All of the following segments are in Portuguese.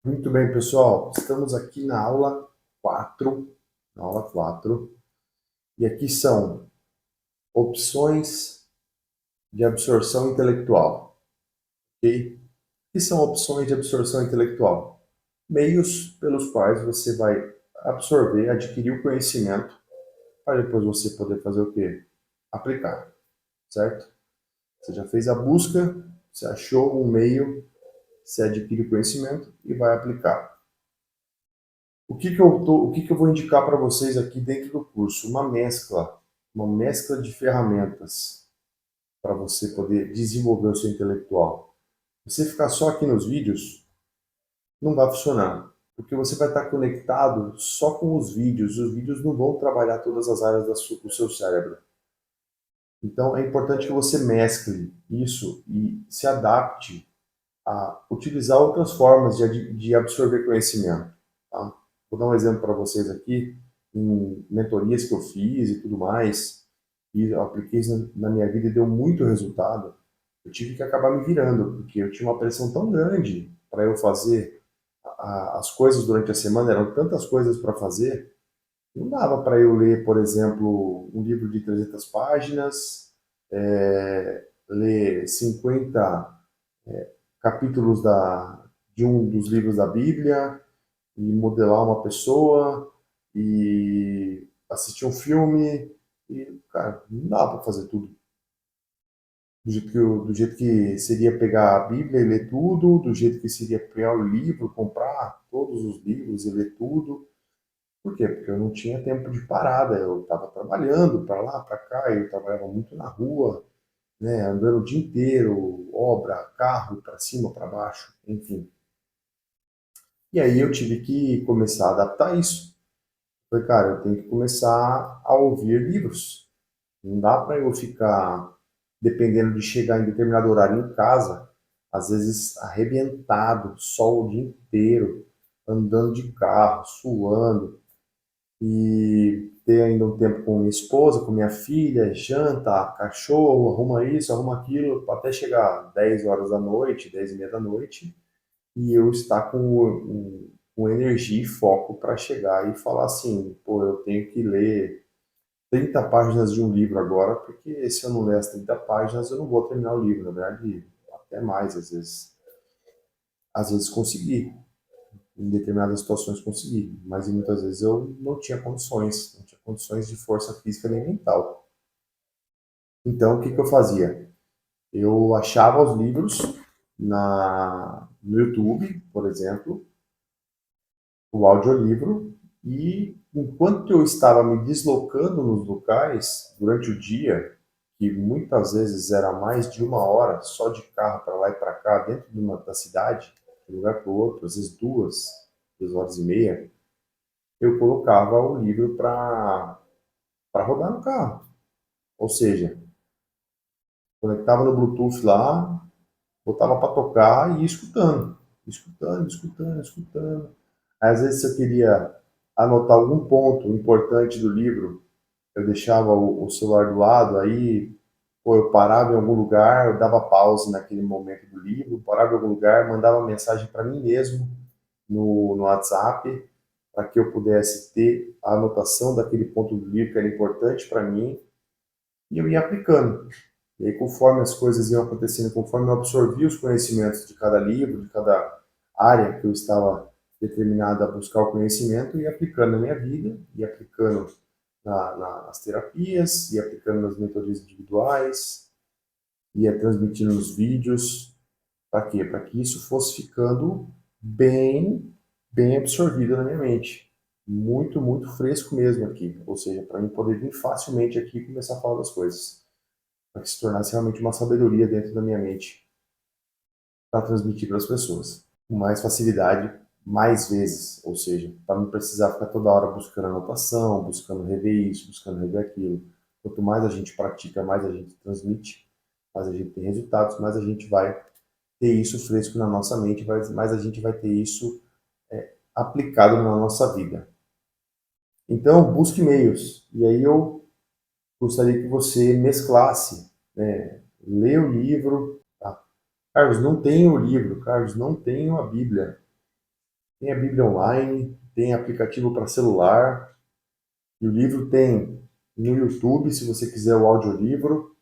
Muito bem, pessoal. Estamos aqui na aula 4, e aqui são opções de absorção intelectual, ok? O que são opções de absorção intelectual? Meios pelos quais você vai absorver, adquirir o conhecimento, para depois você poder fazer o quê? Aplicar, certo? Você já fez a busca, você achou um meio, você adquire o conhecimento e vai aplicar. O que eu vou indicar para vocês aqui dentro do curso? Uma mescla de ferramentas para você poder desenvolver o seu intelectual. Você ficar só aqui nos vídeos não vai funcionar, porque você vai estar conectado só com os vídeos não vão trabalhar todas as áreas do seu cérebro. Então é importante que você mescle isso e se adapte a utilizar outras formas de absorver conhecimento. Tá? Vou dar um exemplo para vocês aqui, em mentorias que eu fiz e tudo mais, e eu apliquei isso na minha vida e deu muito resultado. Eu tive que acabar me virando, porque eu tinha uma pressão tão grande para eu fazer as coisas durante a semana, eram tantas coisas para fazer, não dava para eu ler, por exemplo, um livro de 300 páginas, ler 50 capítulos de um dos livros da Bíblia e modelar uma pessoa e assistir um filme e, cara, não dá para fazer tudo. Do jeito que seria pegar a Bíblia e ler tudo, do jeito que seria pegar o livro, comprar todos os livros e ler tudo. Por quê? Porque eu não tinha tempo de parada, eu estava trabalhando para lá, para cá, eu trabalhava muito na rua, né, andando o dia inteiro, obra, carro, para cima, para baixo, enfim. E aí eu tive que começar a adaptar isso. Falei, cara, eu tenho que começar a ouvir livros. Não dá para eu ficar dependendo de chegar em determinado horário em casa, às vezes arrebentado, sol o dia inteiro, andando de carro, suando, e ter ainda um tempo com minha esposa, com minha filha, janta, cachorro, arruma isso, arruma aquilo, até chegar 10 horas da noite, 10 e meia da noite, e eu estar com energia e foco para chegar e falar assim, pô, eu tenho que ler 30 páginas de um livro agora, porque se eu não ler as 30 páginas, eu não vou terminar o livro, na verdade, até mais às vezes. Às vezes consegui, em determinadas situações consegui, mas muitas vezes eu não tinha condições de força física nem mental. Então, o que que eu fazia? Eu achava os livros no YouTube, por exemplo, o audiolivro, e enquanto eu estava me deslocando nos locais durante o dia, que muitas vezes era mais de uma hora só de carro para lá e para cá, dentro da cidade, de um lugar para o outro, às vezes 2 horas e meia, eu colocava o livro para rodar no carro. Ou seja, conectava no Bluetooth lá, botava para tocar e ia escutando, escutando, escutando, escutando. Às vezes, se eu queria anotar algum ponto importante do livro, eu deixava o celular do lado, aí pô, eu parava em algum lugar, eu dava pause naquele momento do livro, parava em algum lugar, mandava mensagem para mim mesmo no WhatsApp, para que eu pudesse ter a anotação daquele ponto do livro que era importante para mim, e eu ia aplicando. E aí, conforme as coisas iam acontecendo, conforme eu absorvia os conhecimentos de cada livro, de cada área que eu estava determinado a buscar o conhecimento, eu ia aplicando na minha vida, ia aplicando nas terapias, ia aplicando nas mentorias individuais, ia transmitindo nos vídeos. Para quê? Para que isso fosse ficando bem, bem absorvido na minha mente. Muito, muito fresco mesmo aqui. Ou seja, para mim poder vir facilmente aqui e começar a falar das coisas. Para que se tornasse realmente uma sabedoria dentro da minha mente para transmitir para as pessoas. Com mais facilidade, mais vezes. Ou seja, para não precisar ficar toda hora buscando anotação, buscando rever isso, buscando rever aquilo. Quanto mais a gente pratica, mais a gente transmite, mais a gente tem resultados, mais a gente vai ter isso fresco na nossa mente, mais a gente vai ter isso aplicado na nossa vida. Então, busque meios. E aí eu gostaria que você mesclasse, né? Lê o livro. Tá? Carlos, não tenho o livro. Carlos, não tenho a Bíblia. Tem a Bíblia online, tem aplicativo para celular, e o livro tem no YouTube, se você quiser o audiolivro.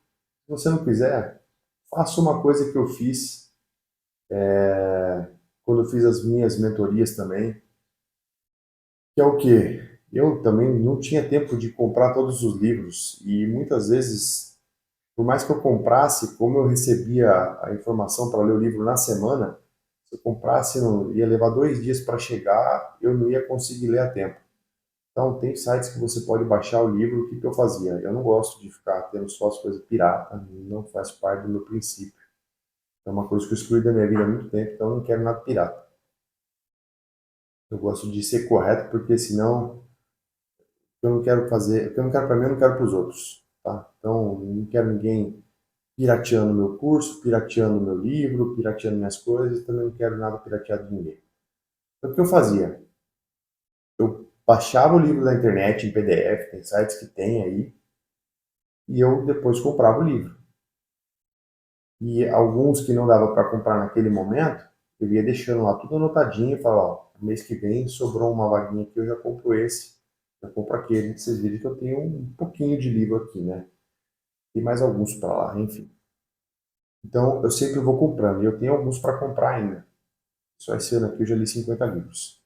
Se você não quiser, faça uma coisa que eu fiz quando eu fiz as minhas mentorias também, que é o quê? Eu também não tinha tempo de comprar todos os livros e muitas vezes, por mais que eu comprasse, como eu recebia a informação para ler o livro na semana, se eu comprasse, ia levar 2 dias para chegar, eu não ia conseguir ler a tempo. Então, tem sites que você pode baixar o livro. O que que eu fazia? Eu não gosto de ficar tendo só as coisas pirata, não faz parte do meu princípio. É uma coisa que eu excluí da minha vida há muito tempo, então eu não quero nada pirata. Eu gosto de ser correto, porque senão eu não quero fazer, o que eu não quero para mim, eu não quero para os outros, tá? Então, eu não quero ninguém pirateando meu curso, pirateando meu livro, pirateando minhas coisas, também não quero nada pirateado de ninguém. Então, o que eu fazia? Eu baixava o livro da internet em PDF, tem sites que tem aí, e eu depois comprava o livro. E alguns que não dava para comprar naquele momento, eu ia deixando lá tudo anotadinho e falava, ó, mês que vem sobrou uma vaguinha aqui, eu já compro esse, já compro aquele. Vocês viram que eu tenho um pouquinho de livro aqui, né? E mais alguns para lá, enfim. Então, eu sempre vou comprando, e eu tenho alguns para comprar ainda. Só esse ano aqui eu já li 50 livros.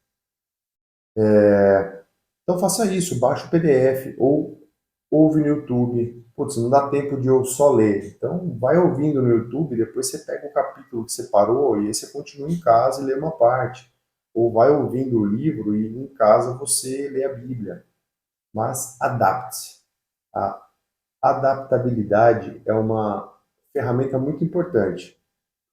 Então faça isso, baixa o PDF ou ouve no YouTube. Putz, não dá tempo de eu só ler. Então vai ouvindo no YouTube, depois você pega o capítulo que você parou e aí você continua em casa e lê uma parte. Ou vai ouvindo o livro e em casa você lê a Bíblia. Mas adapte-se. A adaptabilidade é uma ferramenta muito importante.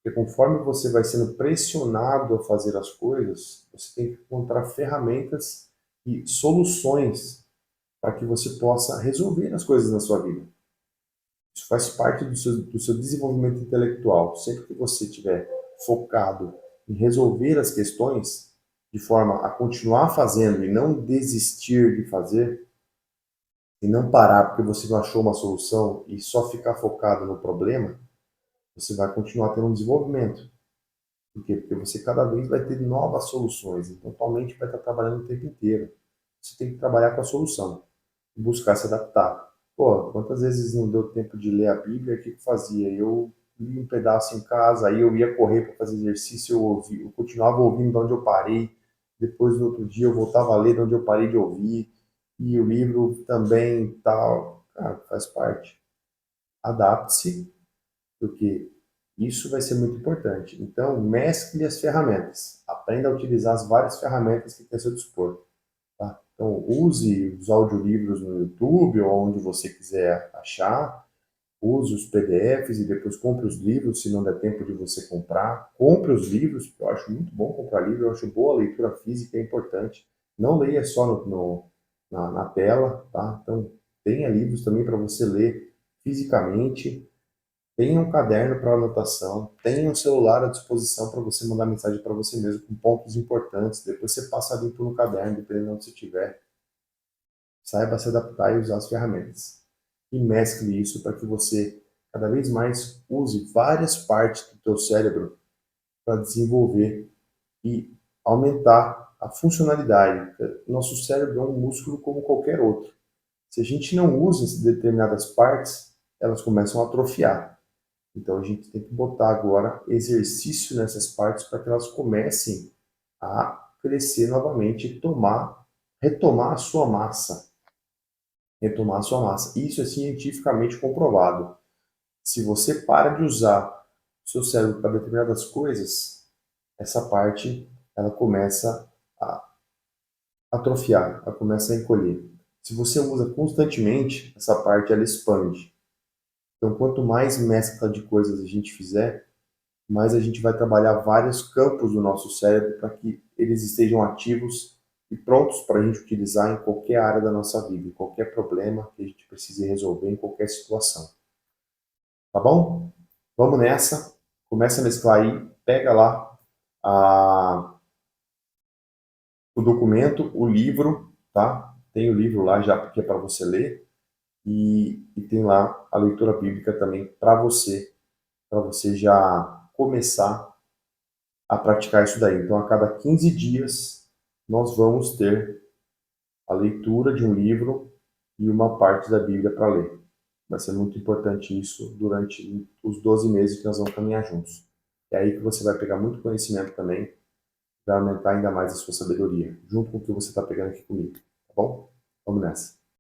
Porque conforme você vai sendo pressionado a fazer as coisas, você tem que encontrar ferramentas e soluções para que você possa resolver as coisas na sua vida. Isso faz parte do seu desenvolvimento intelectual. Sempre que você estiver focado em resolver as questões, de forma a continuar fazendo e não desistir de fazer, e não parar porque você não achou uma solução e só ficar focado no problema, você vai continuar tendo um desenvolvimento. Por quê? Porque você cada vez vai ter novas soluções. Então, tua mente vai estar trabalhando o tempo inteiro. Você tem que trabalhar com a solução e buscar se adaptar. Pô, quantas vezes não deu tempo de ler a Bíblia? O que eu fazia? Eu li um pedaço em casa, aí eu ia correr para fazer exercício, eu continuava ouvindo de onde eu parei. Depois, no outro dia, eu voltava a ler de onde eu parei de ouvir. E o livro também, tal. Cara, faz parte. Adapte-se, porque isso vai ser muito importante. Então, mescle as ferramentas. Aprenda a utilizar as várias ferramentas que tem a seu dispor. Tá? Então, use os audiolivros no YouTube ou onde você quiser achar. Use os PDFs e depois compre os livros, se não der tempo de você comprar. Compre os livros, porque eu acho muito bom comprar livro, eu acho boa a leitura física, é importante. Não leia só na tela, tá? Então, tenha livros também para você ler fisicamente. Tenha um caderno para anotação, tenha um celular à disposição para você mandar mensagem para você mesmo com pontos importantes. Depois você passa limpo no caderno, dependendo de onde você estiver. Saiba se adaptar e usar as ferramentas. E mescle isso para que você cada vez mais use várias partes do teu cérebro para desenvolver e aumentar a funcionalidade. Nosso cérebro é um músculo como qualquer outro. Se a gente não usa determinadas partes, elas começam a atrofiar. Então a gente tem que botar agora exercício nessas partes para que elas comecem a crescer novamente e retomar a sua massa. Retomar a sua massa. Isso é cientificamente comprovado. Se você para de usar o seu cérebro para determinadas coisas, essa parte ela começa a atrofiar, ela começa a encolher. Se você usa constantemente, essa parte ela expande. Então, quanto mais mescla de coisas a gente fizer, mais a gente vai trabalhar vários campos do nosso cérebro para que eles estejam ativos e prontos para a gente utilizar em qualquer área da nossa vida, em qualquer problema que a gente precise resolver, em qualquer situação. Tá bom? Vamos nessa. Começa a mesclar aí, pega lá o documento, o livro, tá? Tem o livro lá já que é para você ler e tem lá a leitura bíblica também para você já começar a praticar isso daí. Então, a cada 15 dias, nós vamos ter a leitura de um livro e uma parte da Bíblia para ler. Vai ser muito importante isso durante os 12 meses que nós vamos caminhar juntos. É aí que você vai pegar muito conhecimento também, vai aumentar ainda mais a sua sabedoria, junto com o que você está pegando aqui comigo, tá bom? Vamos nessa.